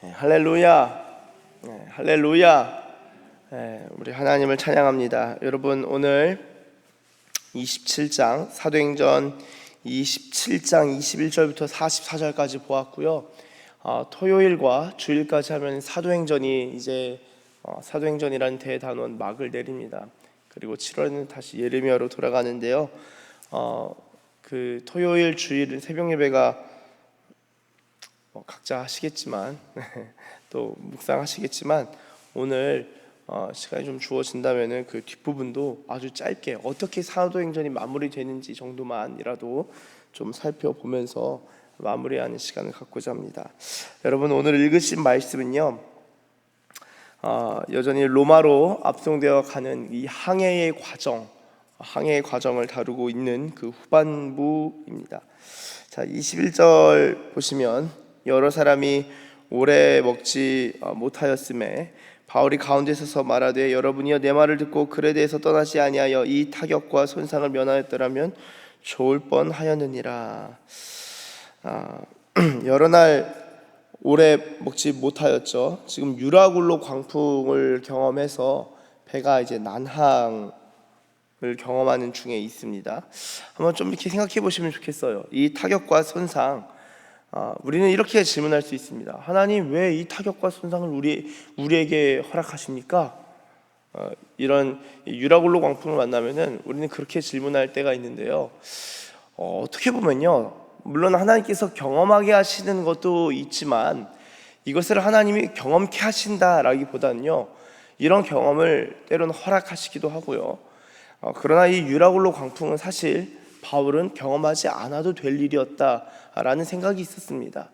할렐루야, 할렐루야. 우리 하나님을 찬양합니다. 여러분, 오늘 27장 사도행전 27장 21절부터 44절까지 보았고요. 토요일과 주일까지 하면 사도행전이 이제 사도행전이라는 대단원 막을 내립니다. 그리고 7월에는 다시 예레미야로 돌아가는데요. 그 토요일 주일은 새벽 예배가 각자 하시겠지만 또 묵상하시겠지만 오늘 시간이 좀 주어진다면은 그 뒷부분도 아주 짧게 어떻게 사도행전이 마무리되는지 정도만이라도 좀 살펴보면서 마무리하는 시간을 갖고자 합니다. 여러분, 오늘 읽으신 말씀은요, 여전히 로마로 압송되어 가는 이 항해의 과정을 다루고 있는 그 후반부입니다. 자, 21절 보시면 여러 사람이 오래 먹지 못하였음에 바울이 가운데 서서 말하되 여러분이여 내 말을 듣고 그레데에서 떠나지 아니하여 이 타격과 손상을 면하였더라면 좋을 뻔하였느니라. 여러 날 오래 먹지 못하였죠. 지금 유라굴로 광풍을 경험해서 배가 이제 난항을 경험하는 중에 있습니다. 한번 좀 이렇게 생각해 보시면 좋겠어요. 이 타격과 손상, 우리는 이렇게 질문할 수 있습니다. 하나님, 왜 이 타격과 손상을 우리에게 허락하십니까? 이런 유라굴로 광풍을 만나면은 우리는 그렇게 질문할 때가 있는데요. 어떻게 보면요, 물론 하나님께서 경험하게 하시는 것도 있지만 이것을 하나님이 경험케 하신다라기보다는요, 이런 경험을 때로는 허락하시기도 하고요. 그러나 이 유라굴로 광풍은 사실 바울은 경험하지 않아도 될 일이었다라는 생각이 있었습니다.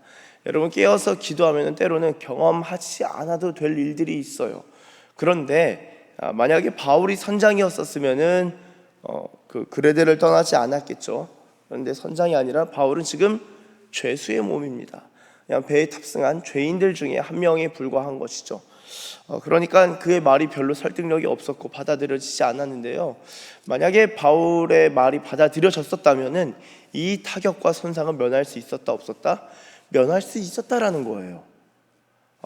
여러분, 깨어서 기도하면 때로는 경험하지 않아도 될 일들이 있어요. 그런데 만약에 바울이 선장이었었으면은 그 그레데를 떠나지 않았겠죠. 그런데 선장이 아니라 바울은 지금 죄수의 몸입니다. 그냥 배에 탑승한 죄인들 중에 한 명에 불과한 것이죠. 그러니까 그의 말이 별로 설득력이 없었고 받아들여지지 않았는데요. 만약에 바울의 말이 받아들여졌었다면은 이 타격과 손상은 면할 수 있었다 없었다? 면할 수 있었다라는 거예요.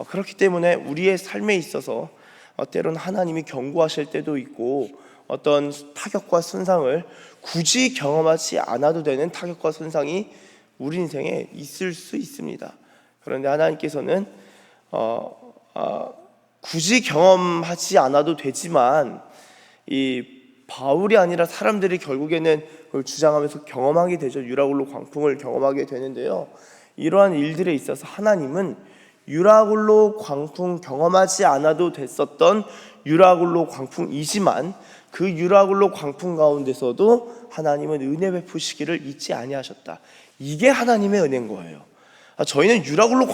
그렇기 때문에 우리의 삶에 있어서 때로는 하나님이 경고하실 때도 있고 어떤 타격과 손상을 굳이 경험하지 않아도 되는 타격과 손상이 우리 인생에 있을 수 있습니다. 그런데 하나님께서는 굳이 경험하지 않아도 되지만 이 바울이 아니라 사람들이 결국에는 그걸 주장하면서 경험하게 되죠. 유라굴로 광풍을 경험하게 되는데요. 이러한 일들에 있어서 하나님은 유라굴로 광풍 경험하지 않아도 됐었던 유라굴로 광풍이지만 그 유라굴로 광풍 가운데서도 하나님은 은혜 베푸시기를 잊지 아니하셨다. 이게 하나님의 은혜인 거예요. 저희는 유라굴로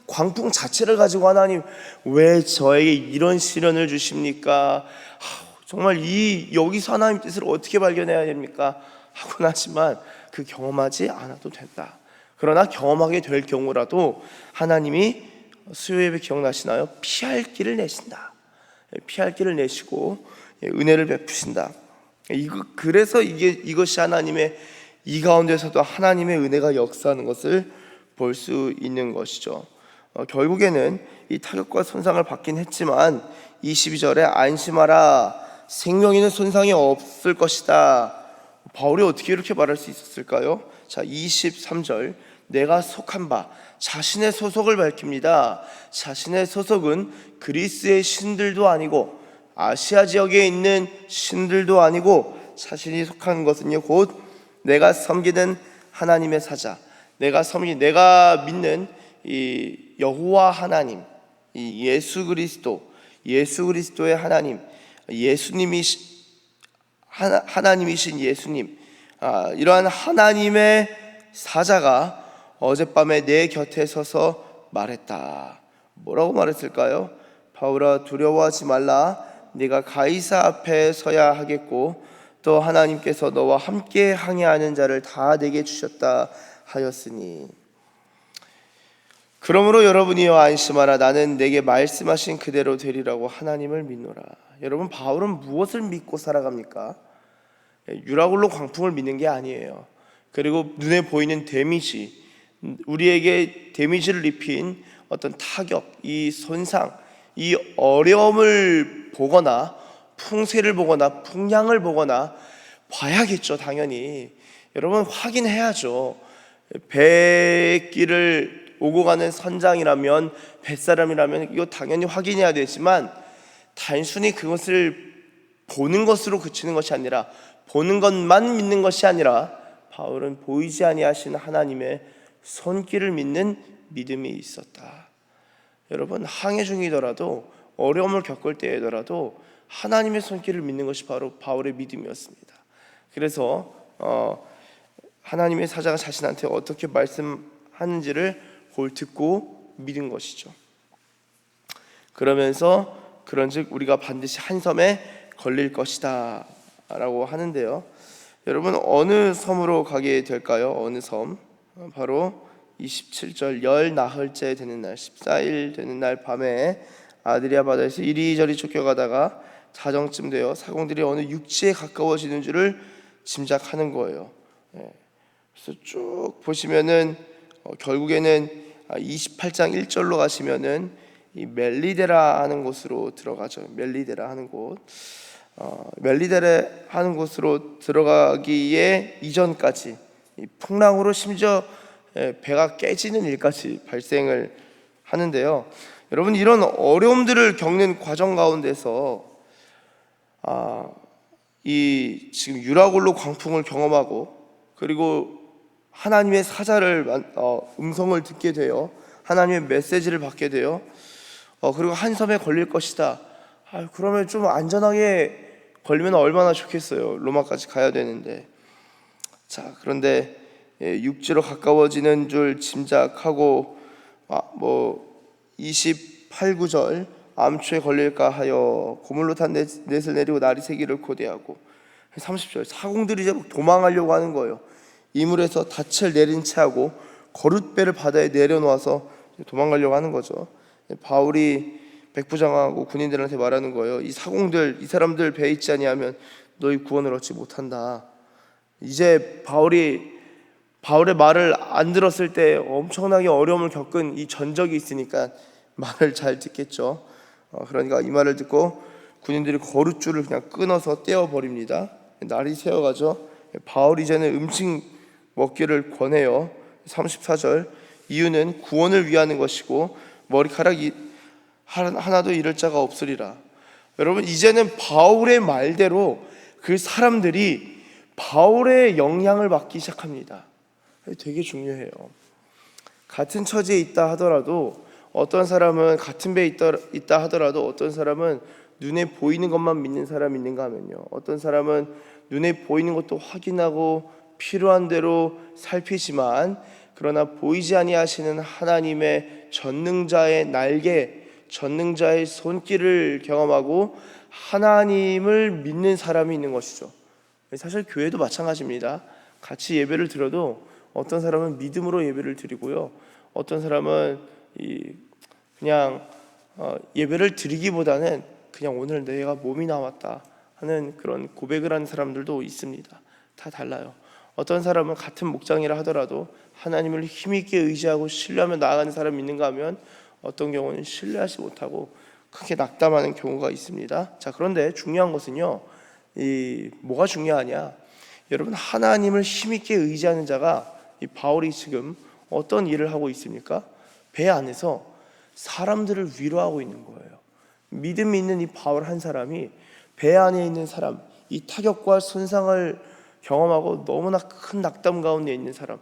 광풍 자체를 가지고 하나님 왜 저에게 이런 시련을 주십니까? 정말 여기서 하나님 뜻을 어떻게 발견해야 됩니까? 하곤 하지만 그 경험하지 않아도 된다. 그러나 경험하게 될 경우라도 하나님이 수요예배 기억나시나요? 피할 길을 내신다. 피할 길을 내시고 은혜를 베푸신다. 그래서 이것이 하나님의 이 가운데서도 하나님의 은혜가 역사하는 것을 볼 수 있는 것이죠. 결국에는 이 타격과 손상을 받긴 했지만 22절에 안심하라 생명에는 손상이 없을 것이다. 바울이 어떻게 이렇게 말할 수 있었을까요? 자, 23절 내가 속한 바 자신의 소속을 밝힙니다. 자신의 소속은 그리스의 신들도 아니고 아시아 지역에 있는 신들도 아니고 자신이 속한 것은요 곧 내가 섬기는 하나님의 사자, 내가 믿는 이 여호와 하나님, 이 예수 그리스도의 하나님, 하나님이신 예수님, 이러한 하나님의 사자가 어젯밤에 내 곁에 서서 말했다. 뭐라고 말했을까요? 바울아, 두려워하지 말라. 네가 가이사 앞에 서야 하겠고 또 하나님께서 너와 함께 항해하는 자를 다 내게 주셨다 하였으니. 그러므로 여러분이여 안심하라. 나는 내게 말씀하신 그대로 되리라고 하나님을 믿노라. 여러분, 바울은 무엇을 믿고 살아갑니까? 유라굴로 광풍을 믿는 게 아니에요. 그리고 눈에 보이는 데미지, 우리에게 데미지를 입힌 어떤 타격, 이 손상, 이 어려움을 보거나 풍세를 보거나 풍랑을 보거나 봐야겠죠. 당연히 여러분 확인해야죠. 뱃길을 오고 가는 선장이라면, 뱃사람이라면 이거 당연히 확인해야 되지만, 단순히 그것을 보는 것으로 그치는 것이 아니라, 보는 것만 믿는 것이 아니라, 바울은 보이지 아니하시는 하나님의 손길을 믿는 믿음이 있었다. 여러분, 항해 중이더라도, 어려움을 겪을 때에더라도 하나님의 손길을 믿는 것이 바로 바울의 믿음이었습니다. 그래서 하나님의 사자가 자신한테 어떻게 말씀하는지를 그걸 듣고 믿은 것이죠. 그러면서 그런즉 우리가 반드시 한 섬에 걸릴 것이다 라고 하는데요. 여러분, 어느 섬으로 가게 될까요? 어느 섬? 바로 27절, 열 나흘째 되는 날, 14일 되는 날 밤에 아드리아 바다에서 이리저리 쫓겨가다가 자정쯤 되어 사공들이 어느 육지에 가까워지는 줄을 짐작하는 거예요. 그래서 쭉 보시면은 결국에는 28장 1절로 가시면은 이 멜리데라 하는 곳으로 들어가죠. 멜리데라 하는 곳. 멜리데라 하는 곳으로 들어가기에 이전까지 이 풍랑으로 심지어 배가 깨지는 일까지 발생을 하는데요. 여러분, 이런 어려움들을 겪는 과정 가운데서 이 지금 유라굴로 광풍을 경험하고, 그리고 하나님의 사자를 음성을 듣게 되어 하나님의 메시지를 받게 되어 그리고 한 섬에 걸릴 것이다. 그러면 좀 안전하게 걸리면 얼마나 좋겠어요. 로마까지 가야 되는데. 자, 그런데 육지로 가까워지는 줄 짐작하고 28, 9절 암초에 걸릴까 하여 고물로 탄 넷을 내리고 날이 새기를 고대하고, 30절 사공들이 이제 도망하려고 하는 거예요. 이물에서 닻을 내린 채 하고 거룻배를 바다에 내려놓아서 도망가려고 하는 거죠. 바울이 백부장하고 군인들한테 말하는 거예요. 이 사공들, 이 사람들 배에 있지 아니하면 너희 구원을 얻지 못한다. 이제 바울의 말을 안 들었을 때 엄청나게 어려움을 겪은 이 전적이 있으니까 말을 잘 듣겠죠. 그러니까 이 말을 듣고 군인들이 거룻줄을 그냥 끊어서 떼어버립니다. 날이 새어가죠. 바울이 이제는 음식 먹기를 권해요. 34절 이유는 구원을 위하는 것이고 머리카락 하나도 잃을 자가 없으리라. 여러분, 이제는 바울의 말대로 그 사람들이 바울의 영향을 받기 시작합니다. 되게 중요해요. 같은 처지에 있다 하더라도, 어떤 사람은 같은 배에 있다 하더라도, 어떤 사람은 눈에 보이는 것만 믿는 사람이 있는가 하면요, 어떤 사람은 눈에 보이는 것도 확인하고 필요한 대로 살피지만, 그러나 보이지 아니하시는 하나님의 전능자의 날개, 전능자의 손길을 경험하고 하나님을 믿는 사람이 있는 것이죠. 사실 교회도 마찬가지입니다. 같이 예배를 드려도 어떤 사람은 믿음으로 예배를 드리고요, 어떤 사람은 그냥 예배를 드리기보다는 그냥 오늘 내가 몸이 나왔다 하는 그런 고백을 하는 사람들도 있습니다. 다 달라요. 어떤 사람은 같은 목장이라 하더라도 하나님을 힘있게 의지하고 신뢰하며 나아가는 사람이 있는가 하면, 어떤 경우는 신뢰하지 못하고 크게 낙담하는 경우가 있습니다. 자, 그런데 중요한 것은요, 뭐가 중요하냐? 여러분, 하나님을 힘있게 의지하는 자가, 이 바울이 지금 어떤 일을 하고 있습니까? 배 안에서 사람들을 위로하고 있는 거예요. 믿음이 있는 이 바울 한 사람이 배 안에 있는 사람, 이 타격과 손상을 경험하고 너무나 큰 낙담 가운데 있는 사람,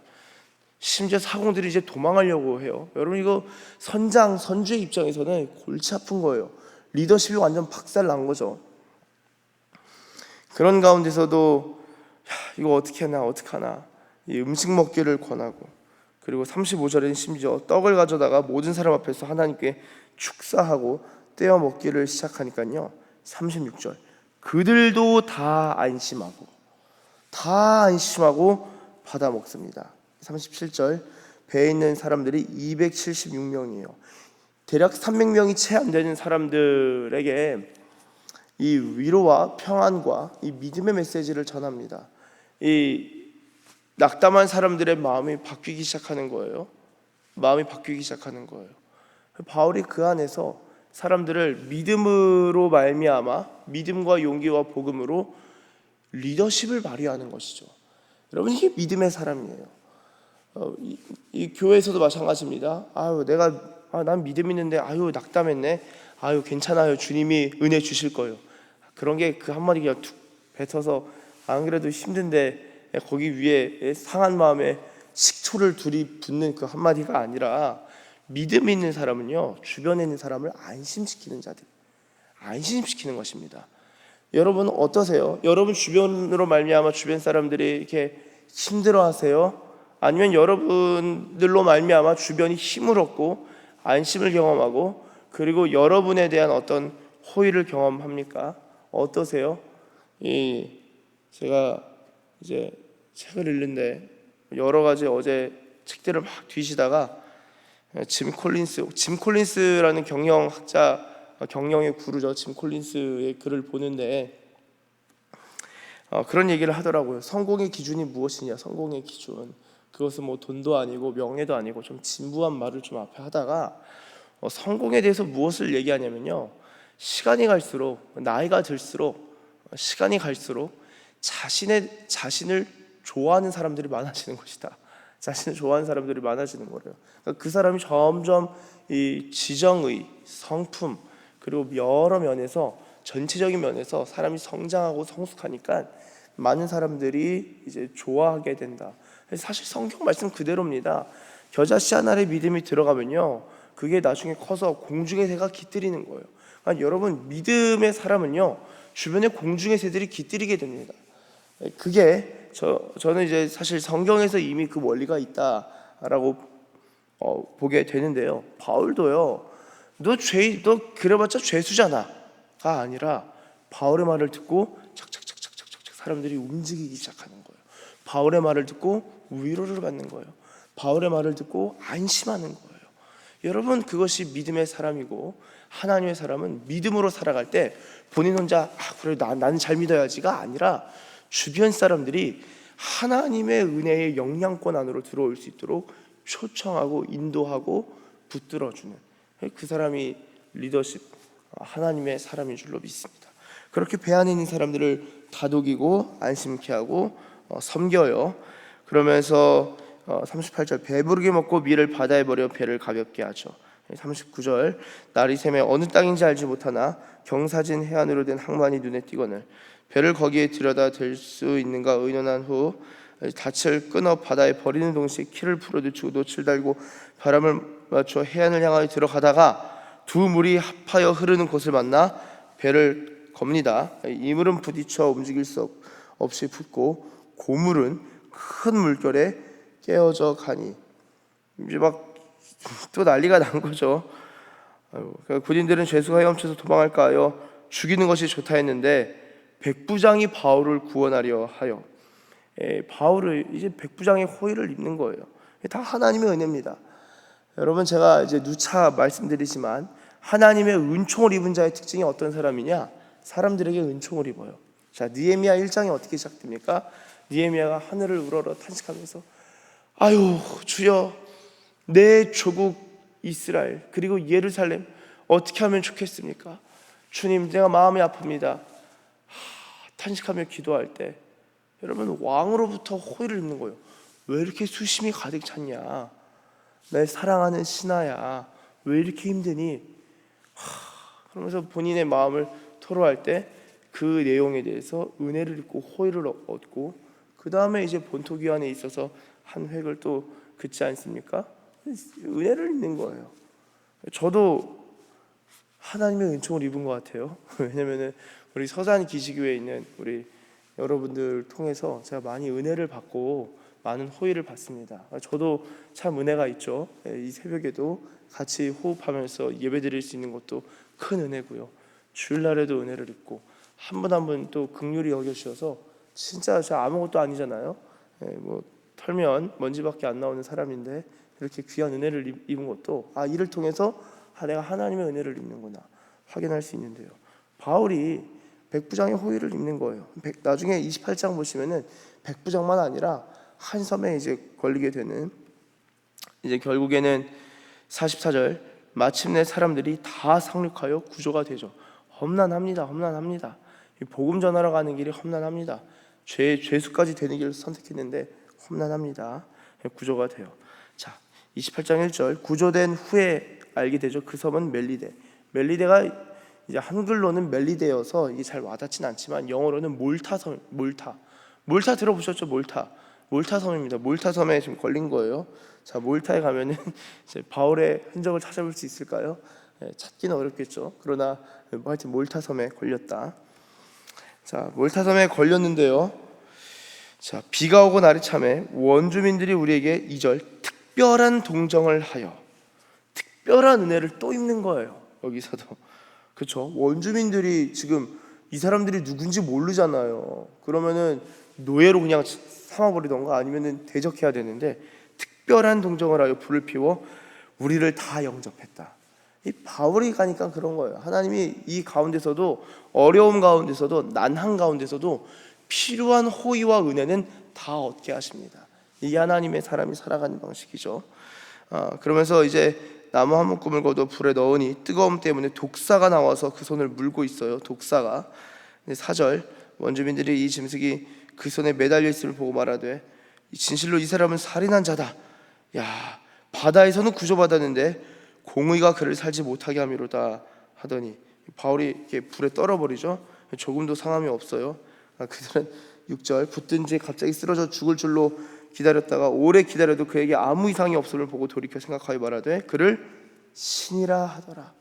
심지어 사공들이 이제 도망하려고 해요. 여러분, 이거 선주의 입장에서는 골치 아픈 거예요. 리더십이 완전 박살 난 거죠. 그런 가운데서도 이거 어떻게 하나 이 음식 먹기를 권하고, 그리고 35절에는 심지어 떡을 가져다가 모든 사람 앞에서 하나님께 축사하고 떼어 먹기를 시작하니까요, 36절 그들도 다 안심하고 받아 먹습니다. 37절 배에 있는 사람들이 276명이에요. 대략 300명이 채 안 되는 사람들에게 이 위로와 평안과 이 믿음의 메시지를 전합니다. 이 낙담한 사람들의 마음이 바뀌기 시작하는 거예요. 바울이 그 안에서 사람들을 믿음으로 말미암아 믿음과 용기와 복음으로 리더십을 발휘하는 것이죠. 여러분, 이게 믿음의 사람이에요. 이 교회에서도 마찬가지입니다. 난 믿음 있는데 낙담했네. 괜찮아요. 주님이 은혜 주실 거예요. 그런 게 그 한마디 그냥 툭 뱉어서 안 그래도 힘든데 거기 위에 상한 마음에 식초를 둘이 붓는 그 한마디가 아니라, 믿음 있는 사람은요, 주변에 있는 사람을 안심시키는 자들, 안심시키는 것입니다. 여러분 어떠세요? 여러분 주변으로 말미암아 주변 사람들이 이렇게 힘들어하세요? 아니면 여러분들로 말미암아 주변이 힘을 얻고 안심을 경험하고 그리고 여러분에 대한 어떤 호의를 경험합니까? 어떠세요? 제가 이제 책을 읽는데 여러 가지 어제 책들을 막 뒤시다가 짐 콜린스라는 경영학자, 경영의 구루죠. 짐 콜린스의 글을 보는데 그런 얘기를 하더라고요. 성공의 기준이 무엇이냐? 성공의 기준, 그것은 뭐 돈도 아니고 명예도 아니고 좀 진부한 말을 좀 앞에 하다가 성공에 대해서 무엇을 얘기하냐면요, 시간이 갈수록, 나이가 들수록, 시간이 갈수록 자신을 좋아하는 사람들이 많아지는 것이다. 자신을 좋아하는 사람들이 많아지는 거래요. 그러니까 그 사람이 점점 이 지정의, 성품, 그리고 여러 면에서, 전체적인 면에서 사람이 성장하고 성숙하니까 많은 사람들이 이제 좋아하게 된다. 사실 성경 말씀 그대로입니다. 겨자씨 한 알의 믿음이 들어가면요, 그게 나중에 커서 공중의 새가 깃들이는 거예요. 그러니까 여러분, 믿음의 사람은요, 주변에 공중의 새들이 깃들이게 됩니다. 그게 저는 이제 사실 성경에서 이미 그 원리가 있다라고 보게 되는데요. 바울도요, 너 그래봤자 죄수잖아가 아니라 바울의 말을 듣고 착착착착착착 사람들이 움직이기 시작하는 거예요. 바울의 말을 듣고 위로를 받는 거예요. 바울의 말을 듣고 안심하는 거예요. 여러분, 그것이 믿음의 사람이고, 하나님의 사람은 믿음으로 살아갈 때 본인 혼자 그래 나는 잘 믿어야지가 아니라 주변 사람들이 하나님의 은혜의 영향권 안으로 들어올 수 있도록 초청하고 인도하고 붙들어주는, 그 사람이 리더십, 하나님의 사람인 줄로 믿습니다. 그렇게 배 안에 있는 사람들을 다독이고 안심케 하고 섬겨요. 그러면서 38절, 배부르게 먹고 밀을 바다에 버려 배를 가볍게 하죠. 39절, 날이 새매 어느 땅인지 알지 못하나 경사진 해안으로 된 항만이 눈에 띄거늘 배를 거기에 들여다 댈 수 있는가 의논한 후 닻을 끊어 바다에 버리는 동시에 키를 풀어젖히고 놋을 달고 바람을 맞춰 해안을 향하여 들어가다가 두 물이 합하여 흐르는 곳을 만나 배를 겁니다. 이물은 부딪혀 움직일 수 없이 붙고 고물은 큰 물결에 깨어져 가니, 이제 막 또 난리가 난 거죠. 그러니까 군인들은 죄수가 헤엄쳐서 도망할까 하여 죽이는 것이 좋다 했는데 백부장이 바울을 구원하려 하여 바울을 이제 백부장의 호의를 입는 거예요. 다 하나님의 은혜입니다. 여러분, 제가 이제 누차 말씀드리지만 하나님의 은총을 입은 자의 특징이 어떤 사람이냐? 사람들에게 은총을 입어요. 자, 느헤미야 1장이 어떻게 시작됩니까? 느헤미야가 하늘을 우러러 탄식하면서 아유 주여, 내 조국 이스라엘 그리고 예루살렘 어떻게 하면 좋겠습니까? 주님, 내가 마음이 아픕니다. 탄식하며 기도할 때 여러분, 왕으로부터 호의를 입는 거예요. 왜 이렇게 수심이 가득 찼냐? 내 사랑하는 신하야, 왜 이렇게 힘드니? 그러면서 본인의 마음을 토로할 때 그 내용에 대해서 은혜를 입고 호의를 얻고, 그 다음에 이제 본토기환에 있어서 한 획을 또 긋지 않습니까? 은혜를 입는 거예요. 저도 하나님의 은총을 입은 것 같아요. 왜냐면은 우리 서산 기지교회에 있는 우리 여러분들 통해서 제가 많이 은혜를 받고 많은 호의를 받습니다. 저도 참 은혜가 있죠. 이 새벽에도 같이 호흡하면서 예배드릴 수 있는 것도 큰 은혜고요. 주일날에도 은혜를 입고 한 분 한 분 또 긍휼히 여겨주셔서, 진짜 저 아무것도 아니잖아요. 뭐 털면 먼지밖에 안 나오는 사람인데 이렇게 귀한 은혜를 입은 것도 이를 통해서 내가 하나님의 은혜를 입는구나 확인할 수 있는데요. 바울이 백부장의 호의를 입는 거예요. 나중에 28장 보시면은 백부장만 아니라 한 섬에 이제 걸리게 되는, 이제 결국에는 44절, 마침내 사람들이 다 상륙하여 구조가 되죠. 험난합니다. 이 복음 전하러 가는 길이 험난합니다. 죄수까지 되는 길을 선택했는데 험난합니다. 구조가 돼요. 자, 28장 1절 구조된 후에 알게 되죠. 그 섬은 멜리데. 멜리데가 이제 한글로는 멜리데여서 이게 잘 와닿진 않지만 영어로는 몰타섬. 몰타 들어보셨죠? 몰타 섬입니다. 몰타 섬에 지금 걸린 거예요. 자, 몰타에 가면은 이제 바울의 흔적을 찾아볼 수 있을까요? 찾기는 어렵겠죠. 그러나 하여튼 몰타 섬에 걸렸다. 자, 몰타 섬에 걸렸는데요. 자, 비가 오고 날이 참에 원주민들이 우리에게 2절 특별한 동정을 하여, 특별한 은혜를 또 입는 거예요. 여기서도 그렇죠. 원주민들이 지금 이 사람들이 누군지 모르잖아요. 그러면은 노예로 그냥 삼아버리던가 아니면은 대적해야 되는데 특별한 동정을 하여 불을 피워 우리를 다 영접했다. 이 바울이 가니까 그런 거예요. 하나님이 이 가운데서도, 어려움 가운데서도, 난한 가운데서도 필요한 호의와 은혜는 다 얻게 하십니다. 이게 하나님의 사람이 살아가는 방식이죠. 그러면서 이제 나무 한 묶음을 거둬 불에 넣으니 뜨거움 때문에 독사가 나와서 그 손을 물고 있어요. 독사가. 4절 원주민들이 이 짐승이 그 손에 매달려 있음을 보고 말하되 진실로 이 사람은 살인한 자다. 야, 바다에서는 구조받았는데 공의가 그를 살지 못하게 함이로다 하더니 바울이 이렇게 불에 떨어버리죠. 조금도 상함이 없어요. 그들은 6절 붙든지 갑자기 쓰러져 죽을 줄로 기다렸다가 오래 기다려도 그에게 아무 이상이 없음을 보고 돌이켜 생각하여 말하되 그를 신이라 하더라.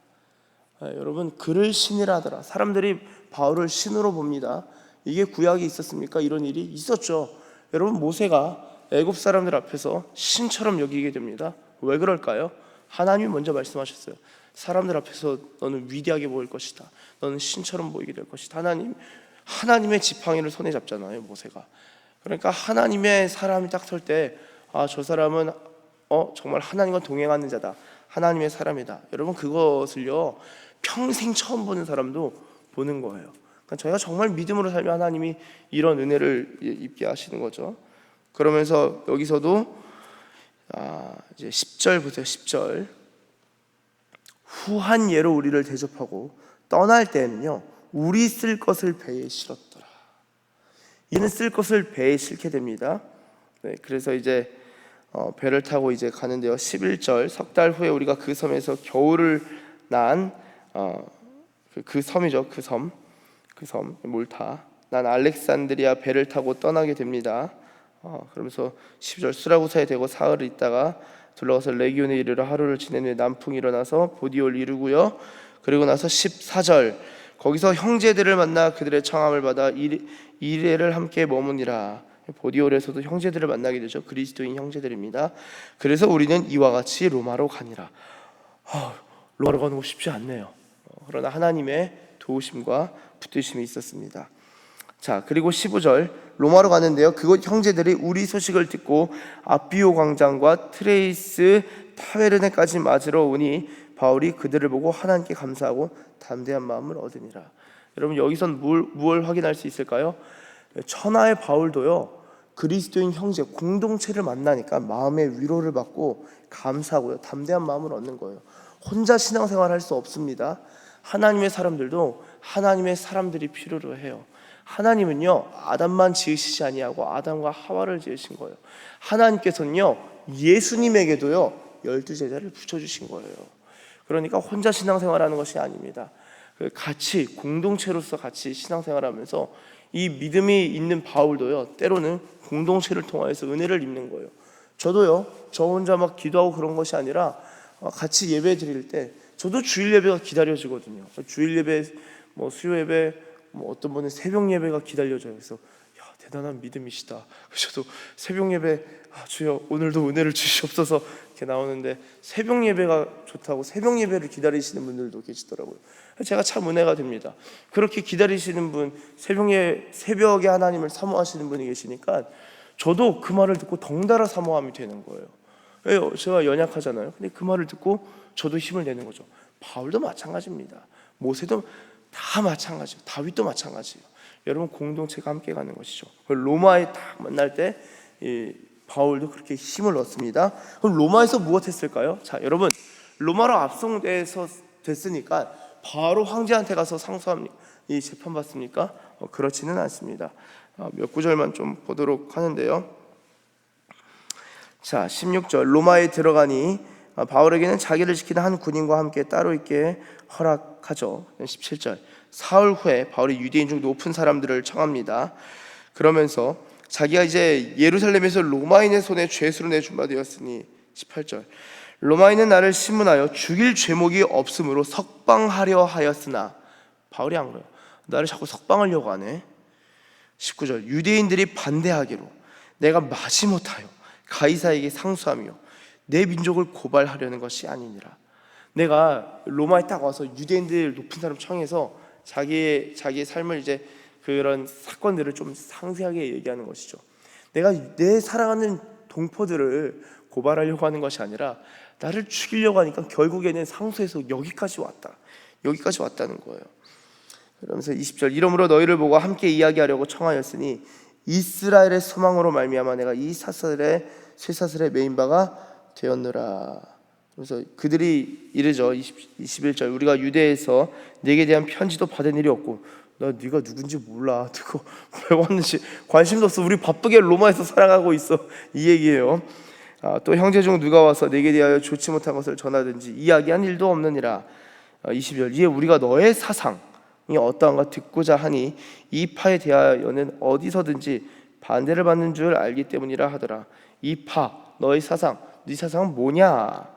여러분, 그를 신이라 하더라. 사람들이 바울을 신으로 봅니다. 이게 구약이 있었습니까? 이런 일이 있었죠. 여러분, 모세가 애굽 사람들 앞에서 신처럼 여기게 됩니다. 왜 그럴까요? 하나님이 먼저 말씀하셨어요. 사람들 앞에서 너는 위대하게 보일 것이다. 너는 신처럼 보이게 될 것이다. 하나님의 지팡이를 손에 잡잖아요, 모세가. 그러니까 하나님의 사람이 딱 설 때, 저 사람은 정말 하나님과 동행하는 자다. 하나님의 사람이다. 여러분, 그것을요 평생 처음 보는 사람도 보는 거예요. 그러니까 저희가 정말 믿음으로 살면 하나님이 이런 은혜를 입게 하시는 거죠. 그러면서 여기서도 이제 10절 보세요. 10절 후한 예로 우리를 대접하고 떠날 때에는요 우리 쓸 것을 배에 실었더라. 이는 쓸 것을 배에 실게 됩니다. 네, 그래서 이제 배를 타고 이제 가는데요. 11절 석 달 후에 우리가 그 섬에서 겨울을 난 그 섬이죠. 그 섬 몰타 난 알렉산드리아 배를 타고 떠나게 됩니다. 그러면서 10절 수라구사에 대고 사흘을 있다가 둘러가서 레기온에 이르러 하루를 지낸 후에 남풍이 일어나서 보디올 이르고요. 그리고 나서 14절 거기서 형제들을 만나 그들의 청함을 받아 이레를 함께 머무니라. 보디올에서도 형제들을 만나게 되죠. 그리스도인 형제들입니다. 그래서 우리는 이와 같이 로마로 가니라. 로마로 가는 거 쉽지 않네요. 그러나 하나님의 도우심과 붙드심이 있었습니다. 자, 그리고 15절 로마로 가는데요. 그곳 형제들이 우리 소식을 듣고 아비오 광장과 트레이스 타베르네까지 맞으러 오니 바울이 그들을 보고 하나님께 감사하고 담대한 마음을 얻으니라. 여러분, 여기선 무엇을 확인할 수 있을까요? 천하의 바울도요 그리스도인 형제 공동체를 만나니까 마음의 위로를 받고 감사하고요 담대한 마음을 얻는 거예요. 혼자 신앙생활 할 수 없습니다. 하나님의 사람들도 하나님의 사람들이 필요로 해요. 하나님은요 아담만 지으시지 아니하고 아담과 하와를 지으신 거예요. 하나님께서는요 예수님에게도요 12제자를 붙여주신 거예요. 그러니까 혼자 신앙생활하는 것이 아닙니다. 같이 공동체로서 같이 신앙생활하면서 이 믿음이 있는 바울도요 때로는 공동체를 통하여서 은혜를 입는 거예요. 저도요 저 혼자 막 기도하고 그런 것이 아니라 같이 예배 드릴 때 저도 주일 예배가 기다려지거든요. 주일 예배, 수요 예배, 어떤 분은 새벽 예배가 기다려져요. 그래서 대단한 믿음이시다. 저도 새벽 예배 주여 오늘도 은혜를 주시옵소서 이렇게 나오는데 새벽 예배가 좋다고 새벽 예배를 기다리시는 분들도 계시더라고요. 제가 참 은혜가 됩니다. 그렇게 기다리시는 분, 새벽에 하나님을 사모하시는 분이 계시니까 저도 그 말을 듣고 덩달아 사모함이 되는 거예요. 왜요? 제가 연약하잖아요. 근데 그 말을 듣고 저도 힘을 내는 거죠. 바울도 마찬가지입니다. 모세도 다 마찬가지예요. 다윗도 마찬가지예요. 여러분, 공동체가 함께 가는 것이죠. 로마에 딱 만날 때 바울도 그렇게 힘을 얻습니다. 그럼 로마에서 무엇 했을까요? 자, 여러분, 로마로 압송돼서 됐으니까 바로 황제한테 가서 상소합니까? 이 재판받습니까? 그렇지는 않습니다. 몇 구절만 좀 보도록 하는데요. 자, 16절 로마에 들어가니 바울에게는 자기를 지키는 한 군인과 함께 따로 있게 허락하죠. 17절 사흘 후에 바울이 유대인 중 높은 사람들을 청합니다. 그러면서 자기가 이제 예루살렘에서 로마인의 손에 죄수로 내준 바 되었으니 18절 로마인은 나를 신문하여 죽일 죄목이 없으므로 석방하려 하였으나 바울이 안 그래요. 나를 자꾸 석방하려고 하네. 19절 유대인들이 반대하기로 내가 마지못하여 가이사에게 상소하며 내 민족을 고발하려는 것이 아니니라. 내가 로마에 딱 와서 유대인들 높은 사람 청해서 자기의 삶을 이제 그런 사건들을 좀 상세하게 얘기하는 것이죠. 내가 내 사랑하는 동포들을 고발하려고 하는 것이 아니라 나를 죽이려고 하니까 결국에는 상소해서 여기까지 왔다는 거예요. 그러면서 20절 이러므로 너희를 보고 함께 이야기하려고 청하였으니 이스라엘의 소망으로 말미암아 내가 이 쇠사슬에 매인 바가 되었노라. 그래서 그들이 이르죠. 21절 우리가 유대에서 네게 대한 편지도 받은 일이 없고 나 네가 누군지 몰라. 듣고 왜 왔는지 관심도 없어. 우리 바쁘게 로마에서 살아가고 있어. 이 얘기예요. 또 형제 중 누가 와서 네게 대하여 좋지 못한 것을 전하든지 이야기한 일도 없느니라. 20절 이에 우리가 너의 사상이 어떠한가 듣고자 하니 이 파에 대하여는 어디서든지 반대를 받는 줄 알기 때문이라 하더라. 이 파 너의 사상 네 사상은 뭐냐.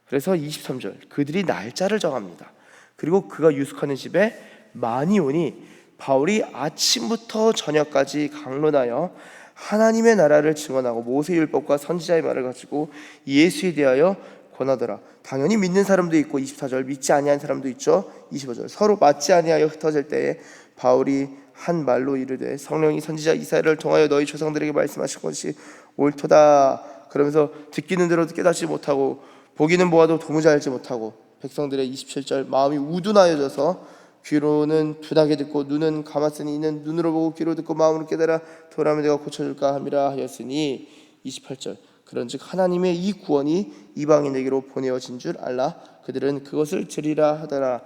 그래서 23절 그들이 날짜를 정합니다. 그리고 그가 유숙하는 집에 많이 오니 바울이 아침부터 저녁까지 강론하여 하나님의 나라를 증언하고 모세율법과 선지자의 말을 가지고 예수에 대하여 권하더라. 당연히 믿는 사람도 있고 24절 믿지 아니한 사람도 있죠. 25절 서로 맞지 아니하여 흩어질 때에 바울이 한 말로 이르되 성령이 선지자 이사야를 통하여 너희 조상들에게 말씀하신 것이 옳도다. 그러면서 듣기는 들어도 깨닫지 못하고 보기는 보아도 도무지 알지 못하고 백성들의 27절 마음이 우둔하여져서 귀로는 둔하게 듣고 눈은 감았으니 이는 눈으로 보고 귀로 듣고 마음으로 깨달아 돌아오면 내가 고쳐줄까 함이라 하였으니 28절 그런즉 하나님의 이 구원이 이방인에게로 보내어진 줄 알라. 그들은 그것을 들으리라 하더라.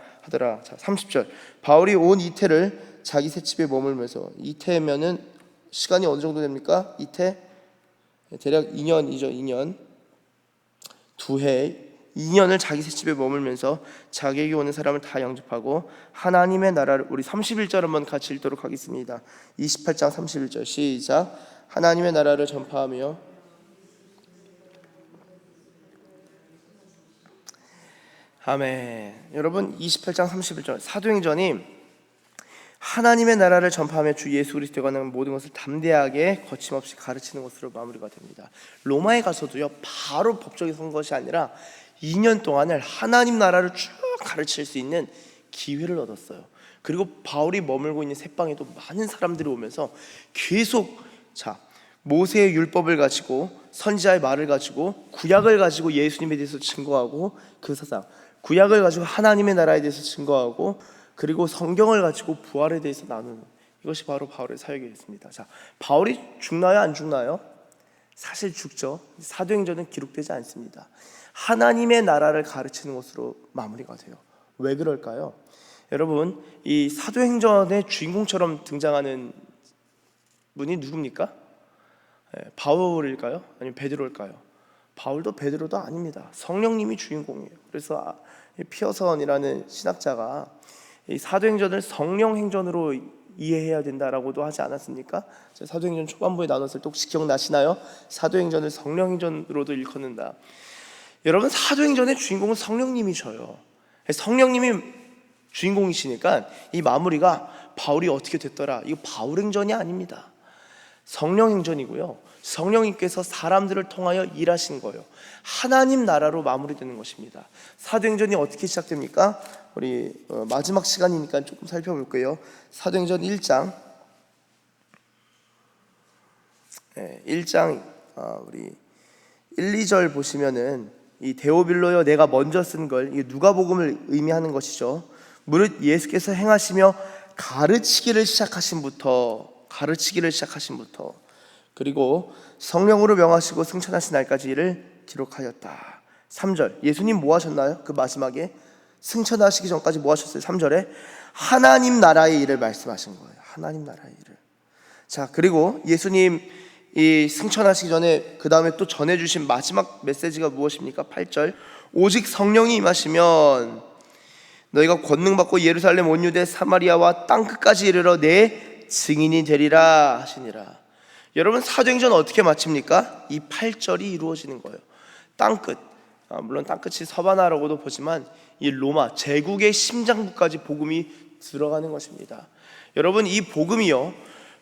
자, 30절 바울이 온 이태를 자기 셋집에 머물면서 이태면은 시간이 어느 정도 됩니까? 이태 대략 2년이죠. 2년 2년을 자기 셋집에 머물면서 자기에게 오는 사람을 다 영접하고 하나님의 나라를 우리 31절 한번 같이 읽도록 하겠습니다. 28장 31절 시작. 하나님의 나라를 전파하며 아멘. 여러분 28장 31절 사도행전이 하나님의 나라를 전파하며 주 예수 그리스도에 관한 모든 것을 담대하게 거침없이 가르치는 것으로 마무리가 됩니다. 로마에 가서도요 바로 법적인 선 것이 아니라 2년 동안을 하나님 나라를 쭉 가르칠 수 있는 기회를 얻었어요. 그리고 바울이 머물고 있는 셋방에도 많은 사람들이 오면서 계속 모세의 율법을 가지고 선지자의 말을 가지고 구약을 가지고 예수님에 대해서 증거하고 그 사상 구약을 가지고 하나님의 나라에 대해서 증거하고 그리고 성경을 가지고 부활에 대해서 나누는 이것이 바로 바울의 사역이었습니다. 바울이 죽나요? 안 죽나요? 사실 죽죠. 사도행전은 기록되지 않습니다. 하나님의 나라를 가르치는 것으로 마무리가 돼요. 왜 그럴까요? 여러분 이 사도행전의 주인공처럼 등장하는 분이 누굽니까? 바울일까요? 아니면 베드로일까요? 바울도 베드로도 아닙니다. 성령님이 주인공이에요. 그래서 피어선이라는 신학자가 이 사도행전을 성령행전으로 이해해야 된다라고도 하지 않았습니까? 사도행전 초반부에 나눴을 때 혹시 기억나시나요? 사도행전을 성령행전으로도 일컫는다. 여러분 사도행전의 주인공은 성령님이셔요. 성령님이 주인공이시니까 이 마무리가 바울이 어떻게 됐더라 이거 바울행전이 아닙니다. 성령행전이고요. 성령님께서 사람들을 통하여 일하신 거예요. 하나님 나라로 마무리되는 것입니다. 사도행전이 어떻게 시작됩니까? 우리 마지막 시간이니까 조금 살펴볼게요. 사도행전 1장 1장 우리 1, 2절 보시면은 이 데오빌로여 내가 먼저 쓴 걸 누가복음을 의미하는 것이죠. 무릇 예수께서 행하시며 가르치기를 시작하신부터 그리고 성령으로 명하시고 승천하신 날까지 이를 기록하였다. 3절 예수님 뭐 하셨나요? 그 마지막에 승천하시기 전까지 뭐 하셨어요? 3절에 하나님 나라의 일을 말씀하신 거예요. 하나님 나라의 일을. 자, 그리고 예수님 이 승천하시기 전에 그 다음에 또 전해주신 마지막 메시지가 무엇입니까? 8절 오직 성령이 임하시면 너희가 권능 받고 예루살렘 온 유대 사마리아와 땅끝까지 이르러 내 증인이 되리라 하시니라. 여러분 사도행전 어떻게 마칩니까? 이 8절이 이루어지는 거예요. 땅끝, 물론 땅끝이 서바나라고도 보지만 이 로마 제국의 심장부까지 복음이 들어가는 것입니다. 여러분 이 복음이요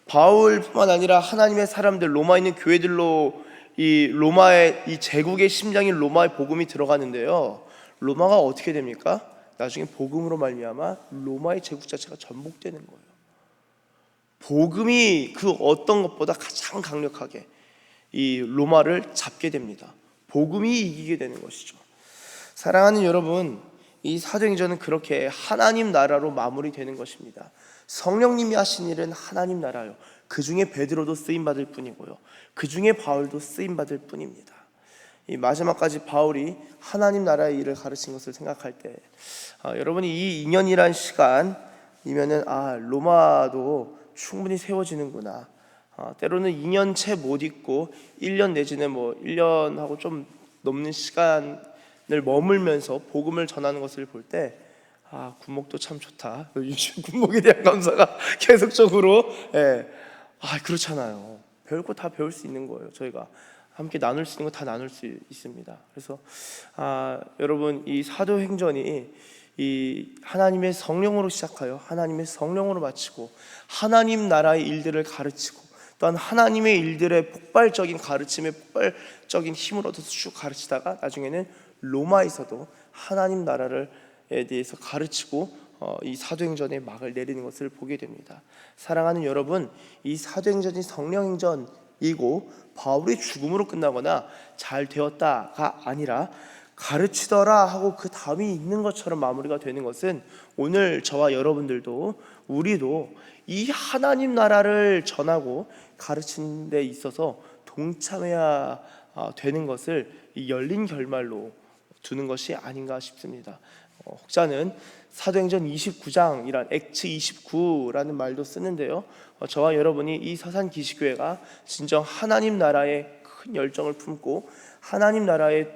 바울뿐만 아니라 하나님의 사람들 로마에 있는 교회들로 이 로마의 이 제국의 심장인 로마의 복음이 들어가는데요. 로마가 어떻게 됩니까? 나중에 복음으로 말미암아 로마의 제국 자체가 전복되는 거예요. 복음이 그 어떤 것보다 가장 강력하게 이 로마를 잡게 됩니다. 복음이 이기게 되는 것이죠. 사랑하는 여러분, 이 사도행전은 그렇게 하나님 나라로 마무리되는 것입니다. 성령님이 하신 일은 하나님 나라요. 그 중에 베드로도 쓰임 받을 뿐이고요. 그 중에 바울도 쓰임 받을 뿐입니다. 이 마지막까지 바울이 하나님 나라의 일을 가르친 것을 생각할 때, 여러분이 이 2년이란 시간이면은 로마도 충분히 세워지는구나. 때로는 2년 채 못 있고 1년 내지는 1년하고 좀 넘는 시간을 머물면서 복음을 전하는 것을 볼 때 군목도 참 좋다. 요즘 군목에 대한 감사가 계속적으로 그렇잖아요. 배울 거 다 배울 수 있는 거예요. 저희가 함께 나눌 수 있는 거 다 나눌 수 있습니다. 그래서 여러분 이 사도행전이 이 하나님의 성령으로 시작하여 하나님의 성령으로 마치고 하나님 나라의 일들을 가르치고 또한 하나님의 일들의 폭발적인 가르침에 폭발적인 힘을 얻어서 쭉 가르치다가 나중에는 로마에서도 하나님 나라에 대해서 가르치고 이 사도행전의 막을 내리는 것을 보게 됩니다. 사랑하는 여러분, 이 사도행전이 성령행전이고 바울의 죽음으로 끝나거나 잘 되었다가 아니라 가르치더라 하고 그 다음이 있는 것처럼 마무리가 되는 것은 오늘 저와 여러분들도 우리도 이 하나님 나라를 전하고 가르치는 데 있어서 동참해야 되는 것을 이 열린 결말로 두는 것이 아닌가 싶습니다. 혹자는 사도행전 29장이란 액츠 29라는 말도 쓰는데요. 저와 여러분이 이 서산기시교회가 진정 하나님 나라에 큰 열정을 품고 하나님 나라의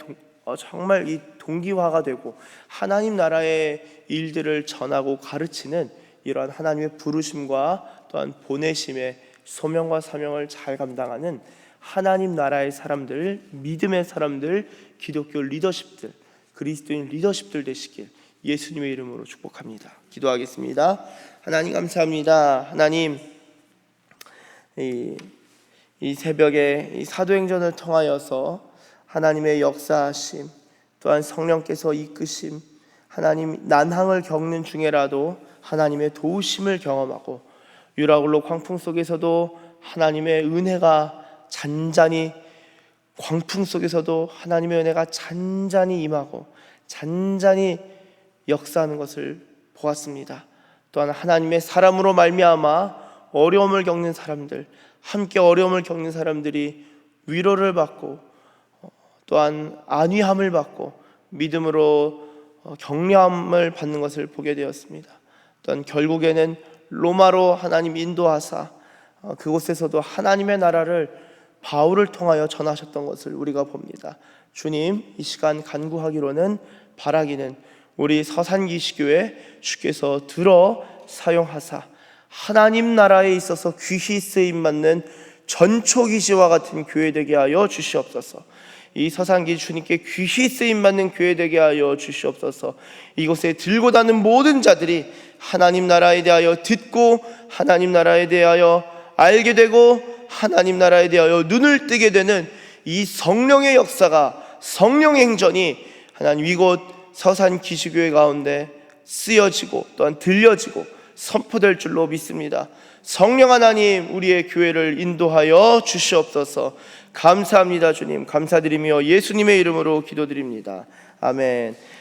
정말 이 동기화가 되고 하나님 나라의 일들을 전하고 가르치는 이러한 하나님의 부르심과 또한 보내심의 소명과 사명을 잘 감당하는 하나님 나라의 사람들, 믿음의 사람들, 기독교 리더십들, 그리스도인 리더십들 되시길 예수님의 이름으로 축복합니다. 기도하겠습니다. 하나님 감사합니다. 하나님 이 새벽에 이 사도행전을 통하여서 하나님의 역사하심 또한 성령께서 이끄심 하나님 난항을 겪는 중에라도 하나님의 도우심을 경험하고 유라굴로 광풍 속에서도 하나님의 은혜가 잔잔히 광풍 속에서도 하나님의 은혜가 잔잔히 임하고 잔잔히 역사하는 것을 보았습니다. 또한 하나님의 사람으로 말미암아 어려움을 겪는 사람들, 함께 어려움을 겪는 사람들이 위로를 받고 또한 안위함을 받고 믿음으로 격려함을 받는 것을 보게 되었습니다. 또한 결국에는 로마로 하나님 인도하사 그곳에서도 하나님의 나라를 바울을 통하여 전하셨던 것을 우리가 봅니다. 주님, 이 시간 간구하기로는 바라기는 우리 서산기시교회 주께서 들어 사용하사 하나님 나라에 있어서 귀히 쓰임받는 전초기지와 같은 교회 되게 하여 주시옵소서. 이 서산기 주님께 귀히 쓰임받는 교회 되게 하여 주시옵소서. 이곳에 들고 다는 모든 자들이 하나님 나라에 대하여 듣고 하나님 나라에 대하여 알게 되고 하나님 나라에 대하여 눈을 뜨게 되는 이 성령의 역사가 성령의 행전이 하나님 이곳 서산기시교회 가운데 쓰여지고 또한 들려지고 선포될 줄로 믿습니다. 성령 하나님 우리의 교회를 인도하여 주시옵소서. 감사합니다. 주님 감사드리며 예수님의 이름으로 기도드립니다. 아멘.